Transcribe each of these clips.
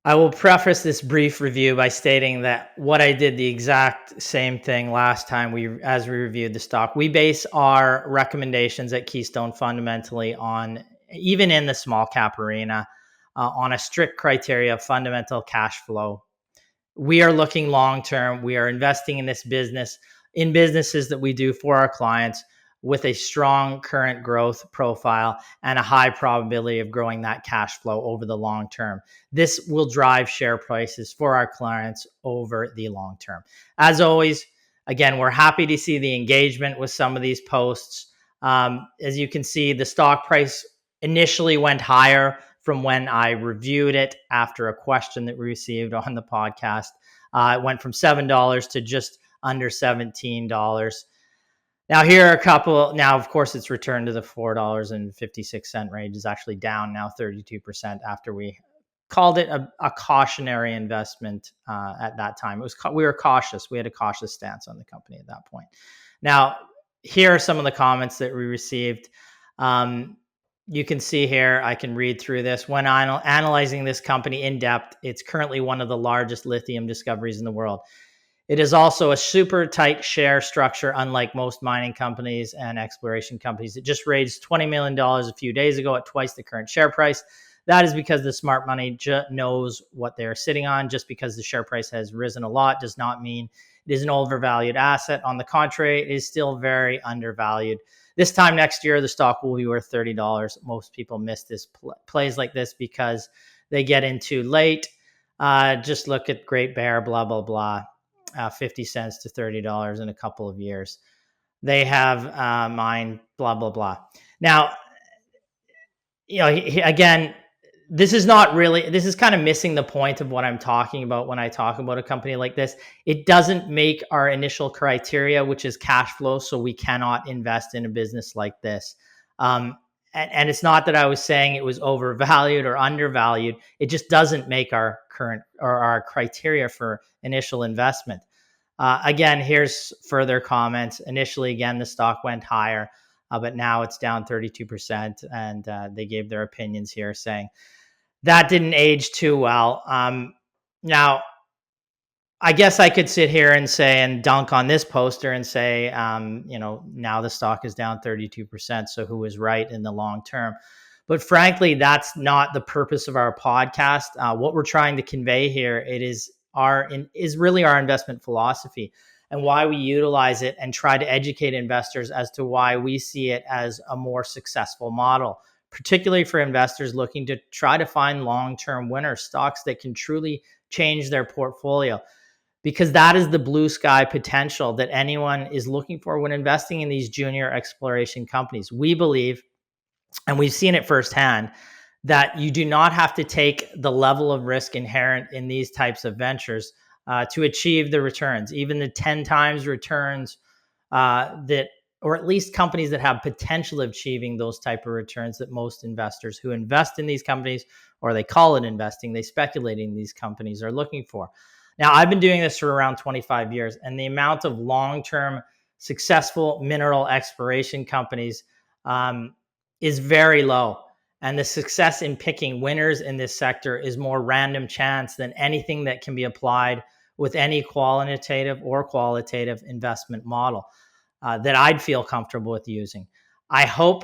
I will preface this brief review by stating that what I did the exact same thing last time as we reviewed the stock. We base our recommendations at Keystone fundamentally on, even in the small cap arena, on a strict criteria of fundamental cash flow. We are looking long term. We are investing in this business, in businesses that we do for our clients with a strong current growth profile and a high probability of growing that cash flow over the long term. This will drive share prices for our clients over the long term. As always, again, we're happy to see the engagement with some of these posts. As you can see, the stock price initially went higher from when I reviewed it after a question that we received on the podcast. It went from $7 to just under $17. Now, here are a couple. Now, of course, it's returned to the $4.56 range. It's actually down now 32% after we called it a cautionary investment at that time. We were cautious. We had a cautious stance on the company at that point. Now, here are some of the comments that we received. You can see here, I can read through this. When analyzing this company in depth, it's currently one of the largest lithium discoveries in the world. It is also a super tight share structure, unlike most mining companies and exploration companies. It just raised $20 million a few days ago at twice the current share price. That is because the smart money knows what they're sitting on. Just because the share price has risen a lot does not mean it is an overvalued asset. On the contrary, it is still very undervalued. This time next year, the stock will be worth $30. Most people miss this plays like this because they get in too late. Just look at Great Bear, blah, blah, blah. 50 cents to $30 in a couple of years. They have mined, blah, blah, blah. Now, again, this is kind of missing the point of what I'm talking about when I talk about a company like this. It doesn't make our initial criteria, which is cash flow, so we cannot invest in a business like this. And it's not that I was saying it was overvalued or undervalued. It just doesn't make our current or our criteria for initial investment. Again, here's further comments. Initially, again, the stock went higher, but now it's down 32%. And they gave their opinions here saying that didn't age too well. Now, I guess I could sit here and say and dunk on this poster and say, now the stock is down 32%. So who was right in the long term? But frankly, that's not the purpose of our podcast. What we're trying to convey here, is really our investment philosophy and why we utilize it and try to educate investors as to why we see it as a more successful model, particularly for investors looking to try to find long-term winners, stocks that can truly change their portfolio. Because that is the blue sky potential that anyone is looking for when investing in these junior exploration companies. We believe, and we've seen it firsthand, that you do not have to take the level of risk inherent in these types of ventures to achieve the returns, even the 10 times returns or at least companies that have potential of achieving those type of returns that most investors who invest in these companies, or they call it investing, they speculate in these companies, are looking for. Now, I've been doing this for around 25 years, and the amount of long-term successful mineral exploration companies is very low. And the success in picking winners in this sector is more random chance than anything that can be applied with any quantitative or qualitative investment model that I'd feel comfortable with using. I hope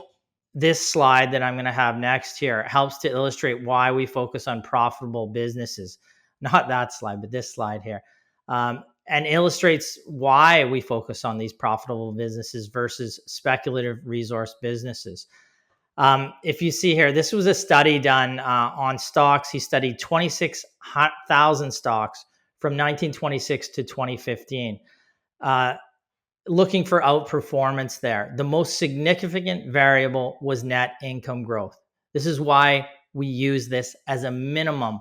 this slide that I'm going to have next here helps to illustrate why we focus on profitable businesses. Not that slide, but this slide here. And illustrates why we focus on these profitable businesses versus speculative resource businesses. If you see here, this was a study done on stocks. He studied 26,000 stocks from 1926 to 2015, looking for outperformance there. The most significant variable was net income growth. This is why we use this as a minimum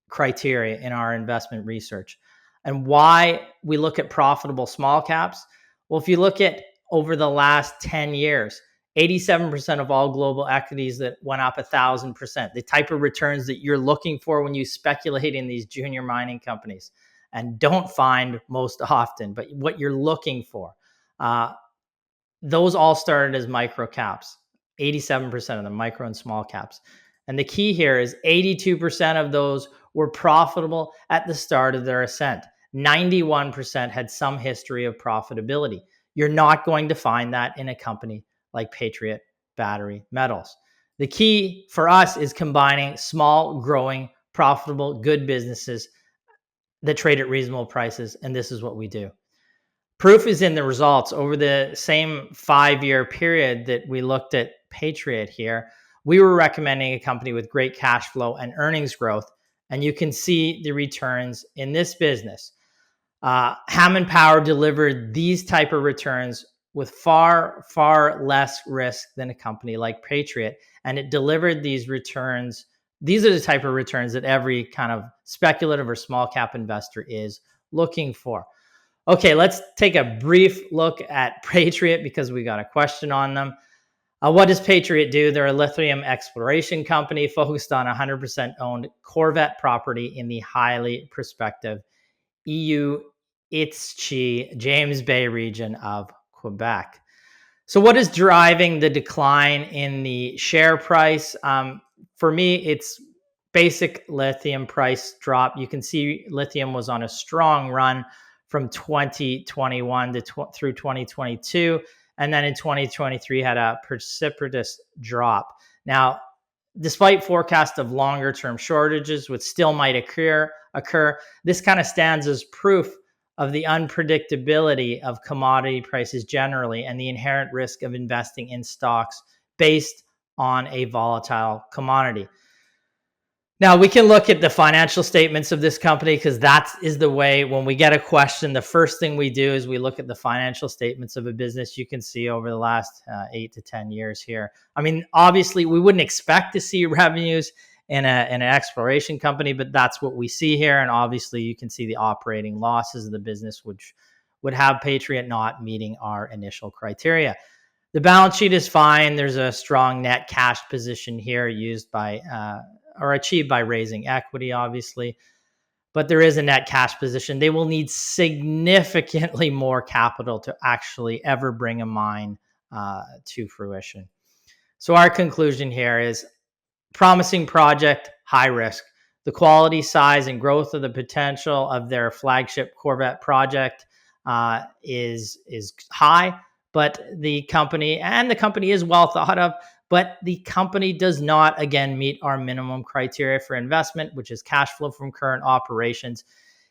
criteria in our investment research. And why we look at profitable small caps? Well, if you look at over the last 10 years, 87% of all global equities that went up 1,000%, the type of returns that you're looking for when you speculate in these junior mining companies and don't find most often, but what you're looking for. Those all started as micro caps, 87% of them, micro and small caps. And the key here is 82% of those were profitable at the start of their ascent. 91% had some history of profitability. You're not going to find that in a company like Patriot Battery Metals. The key for us is combining small, growing, profitable, good businesses that trade at reasonable prices. And this is what we do. Proof is in the results. Over the same 5-year period that we looked at Patriot here, we were recommending a company with great cash flow and earnings growth. And you can see the returns in this business. Hammond Power delivered these type of returns with far, far less risk than a company like Patriot. And it delivered these returns. These are the type of returns that every kind of speculative or small cap investor is looking for. Okay, let's take a brief look at Patriot because we got a question on them. What does Patriot do? They're a lithium exploration company focused on 100% owned Corvette property in the highly prospective EU Itchi James Bay region of Quebec. So what is driving the decline in the share price? For me, it's basic lithium price drop. You can see lithium was on a strong run from 2021 through 2022. And then in 2023 had a precipitous drop. Now, despite forecast of longer term shortages, which still might occur, this kind of stands as proof of the unpredictability of commodity prices generally and the inherent risk of investing in stocks based on a volatile commodity. Now, we can look at the financial statements of this company because that is the way when we get a question, the first thing we do is we look at the financial statements of a business. You can see over the last 8 to 10 years here. I mean, obviously, we wouldn't expect to see revenues in an exploration company, but that's what we see here. And obviously, you can see the operating losses of the business, which would have Patriot not meeting our initial criteria. The balance sheet is fine. There's a strong net cash position here used by or achieved by raising equity, obviously, but there is a net cash position. They will need significantly more capital to actually ever bring a mine to fruition. So our conclusion here is promising project, high risk. The quality, size, and growth of the potential of their flagship Corvette project is high, but the company is well thought of, but the company does not, again, meet our minimum criteria for investment, which is cash flow from current operations.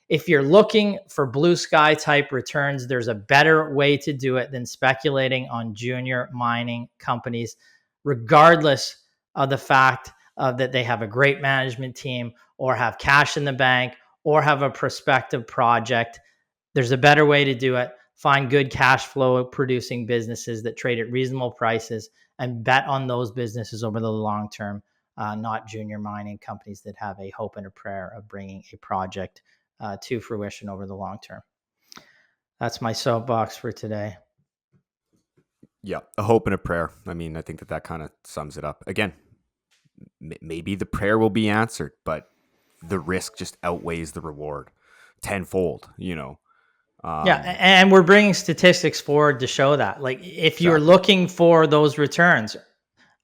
If you're looking for blue sky type returns, there's a better way to do it than speculating on junior mining companies, regardless of the fact that they have a great management team or have cash in the bank or have a prospective project. There's a better way to do it. Find good cash flow producing businesses that trade at reasonable prices and bet on those businesses over the long term, not junior mining companies that have a hope and a prayer of bringing a project to fruition over the long term. That's my soapbox for today. Yeah, a hope and a prayer. I mean, I think that kind of sums it up. Again, maybe the prayer will be answered, but the risk just outweighs the reward tenfold, Yeah, and we're bringing statistics forward to show that. Like, if you're looking for those returns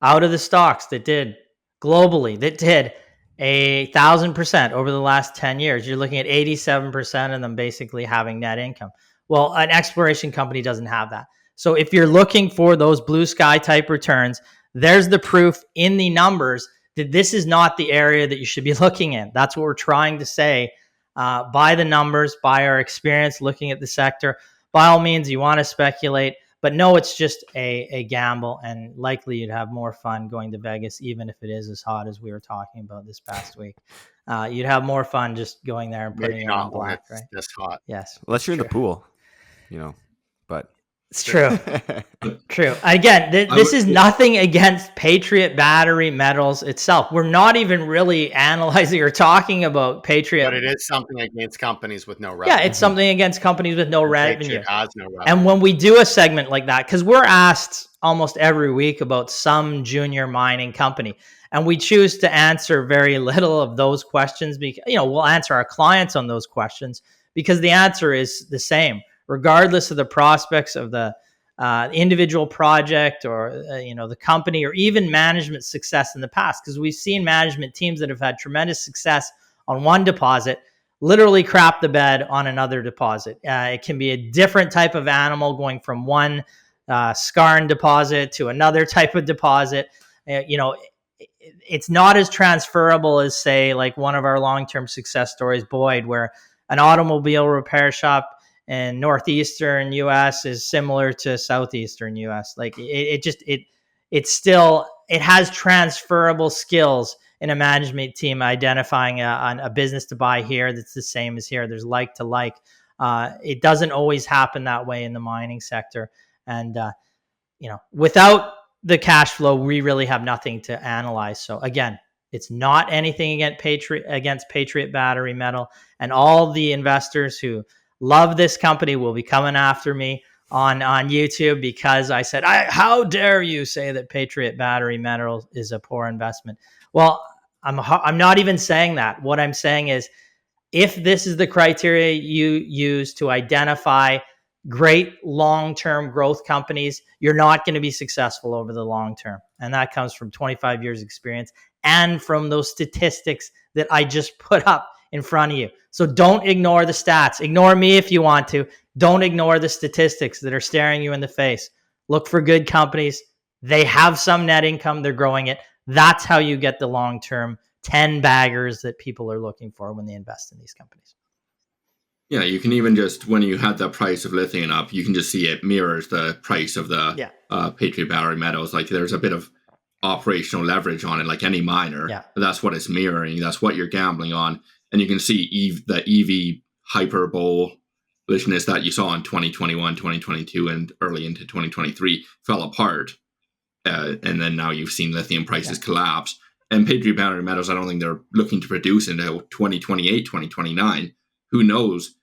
out of the stocks that did globally, that did 1,000% over the last 10 years, you're looking at 87% of them basically having net income. Well, an exploration company doesn't have that. So if you're looking for those blue sky type returns, there's the proof in the numbers that this is not the area that you should be looking in. That's what we're trying to say. By the numbers, by our experience looking at the sector, by all means, you want to speculate, but no, it's just a gamble, and likely you'd have more fun going to Vegas, even if it is as hot as we were talking about this past week. You'd have more fun just going there and putting it on black, right? This hot. Yes. Unless you're in the pool, but it's true. True. Again, this is nothing against Patriot Battery Metals itself. We're not even really analyzing or talking about Patriot. But it is something against companies with no revenue. Yeah, it's something against companies with no revenue. Patriot has no revenue. And when we do a segment like that, because we're asked almost every week about some junior mining company, and we choose to answer very little of those questions because, we'll answer our clients on those questions because the answer is the same. Regardless of the prospects of the individual project or the company or even management success in the past, because we've seen management teams that have had tremendous success on one deposit literally crap the bed on another deposit. It can be a different type of animal going from one skarn deposit to another type of deposit. It's not as transferable as, say, like one of our long-term success stories, Boyd, where an automobile repair shop in northeastern U.S. is similar to southeastern U.S. Like it has transferable skills in a management team identifying a business to buy here that's the same as here. There's like to like. It doesn't always happen that way in the mining sector, and without the cash flow, we really have nothing to analyze. So again, it's not anything against Patriot Battery Metal, and all the investors who love this company will be coming after me on YouTube because I said, how dare you say that Patriot Battery Metal is a poor investment? Well, I'm not even saying that. What I'm saying is, if this is the criteria you use to identify great long-term growth companies, you're not going to be successful over the long term. And that comes from 25 years experience and from those statistics that I just put up in front of you. So don't ignore the stats. Ignore me if you want to. Don't ignore the statistics that are staring you in the face. Look for good companies. They have some net income. They're growing it. That's how you get the long-term 10 baggers that people are looking for when they invest in these companies. Yeah, you can even just, when you had the price of lithium up, you can just see it mirrors the price of the Patriot Battery Metals. Like there's a bit of operational leverage on it, like any miner. Yeah. That's what it's mirroring. That's what you're gambling on. And you can see the EV hyperbolishness that you saw in 2021, 2022, and early into 2023 fell apart. And then now you've seen lithium prices collapse. And Patriot Battery Metals, I don't think they're looking to produce until 2028, 2029. Who knows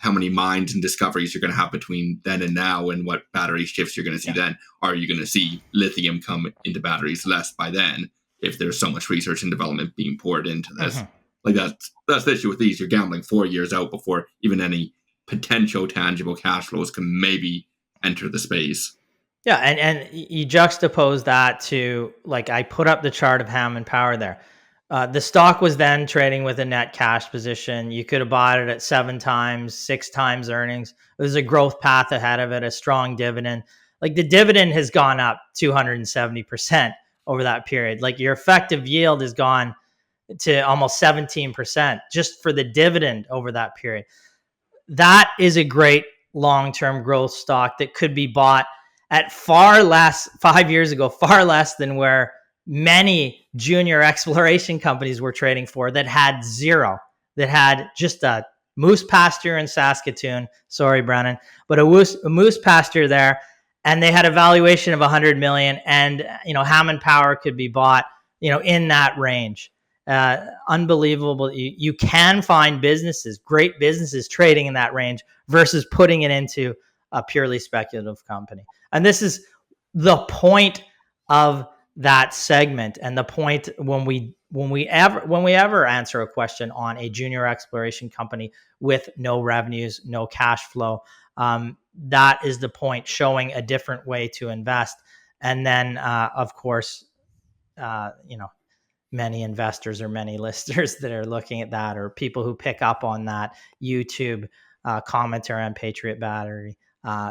how many mines and discoveries you're going to have between then and now, and what battery shifts you're going to see then. Are you going to see lithium come into batteries less by then if there's so much research and development being poured into this? Mm-hmm. Like that's the issue with these. You're gambling 4 years out before even any potential tangible cash flows can maybe enter the space. Yeah, and you juxtapose that to, like, I put up the chart of Hammond Power there. The stock was then trading with a net cash position. You could have bought it at 7 times, 6 times earnings. There's a growth path ahead of it, a strong dividend. Like the dividend has gone up 270% over that period. Like your effective yield has gone to almost 17% just for the dividend over that period. That is a great long-term growth stock that could be bought at far less, 5 years ago, far less than where many junior exploration companies were trading for that had zero, that had just a moose pasture in Saskatoon. Sorry, Brennan, but a moose pasture there. And they had a valuation of 100 million, and, Hammond Power could be bought, in that range. Unbelievable. You can find great businesses trading in that range versus putting it into a purely speculative company. And this is the point of that segment, and the point when we ever answer a question on a junior exploration company with no revenues, no cash flow. That is the point, showing a different way to invest. And then, of course, many investors or many listeners that are looking at that, or people who pick up on that YouTube commentary on Patriot Battery,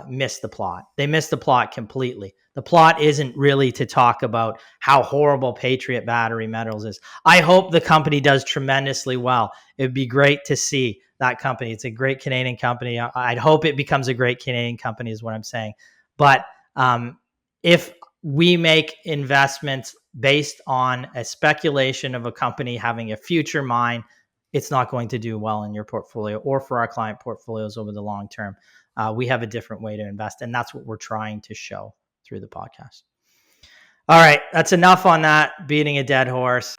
miss the plot. They miss the plot completely. The plot isn't really to talk about how horrible Patriot Battery Metals is. I hope the company does tremendously well. It'd be great to see that company. It's a great Canadian company. I'd hope it becomes a great Canadian company is what I'm saying. But if we make investments based on a speculation of a company having a future mine, it's not going to do well in your portfolio or for our client portfolios over the long term. We have a different way to invest, and that's what we're trying to show through the podcast. All right, that's enough on that, beating a dead horse.